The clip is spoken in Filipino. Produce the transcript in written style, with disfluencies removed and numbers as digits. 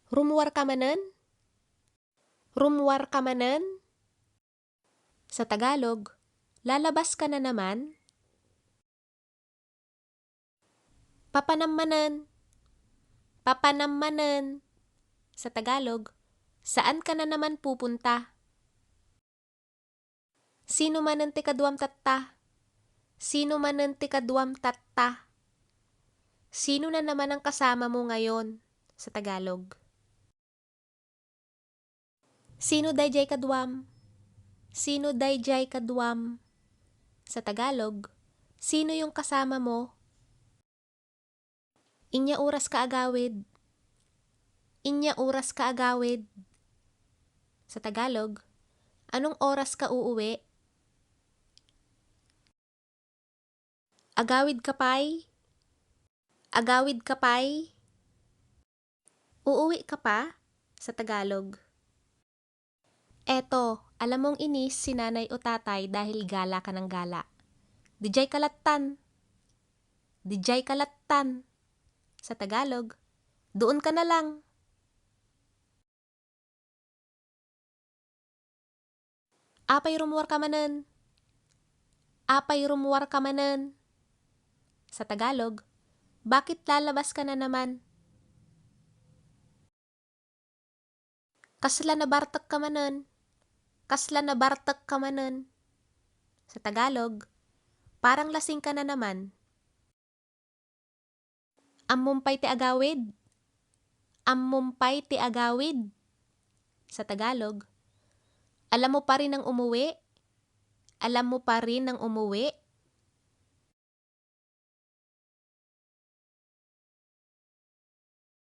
Rumwar ka manen? Rumwar ka manen? Sa Tagalog, lalabas ka na naman? Papanammanen. Papanammanen. Sa Tagalog, saan ka na naman pupunta? Sino manen ti kaduam tatta? Sino manen ti kaduam tatta? Sino na naman ang kasama mo ngayon? Sa Tagalog. Sino dayjay kaduam? Sino dayjay kaduam? Sa Tagalog, sino yung kasama mo? Inya oras ka agawid. Inya oras ka agawid. Sa Tagalog, anong oras ka uuwi? Agawid ka pay? Agawid ka pay? Uuwi ka pa? Sa Tagalog. Eto, alam mong inis si nanay o tatay dahil gala ka ng gala. Dijay kalattan. Dijay kalattan. Sa Tagalog, doon ka na lang. Apay rumwar ka manen? Apay rumwar ka manen? Sa Tagalog, bakit lalabas ka na naman? Kasla na bartak ka manen? Kasla na bartak ka manen? Sa Tagalog, parang lasing ka na naman. Ammumpay ti agawid. Ammumpay ti agawid. Sa Tagalog, alam mo pa rin ang umuwi? Alam mo pa rin ang umuwi?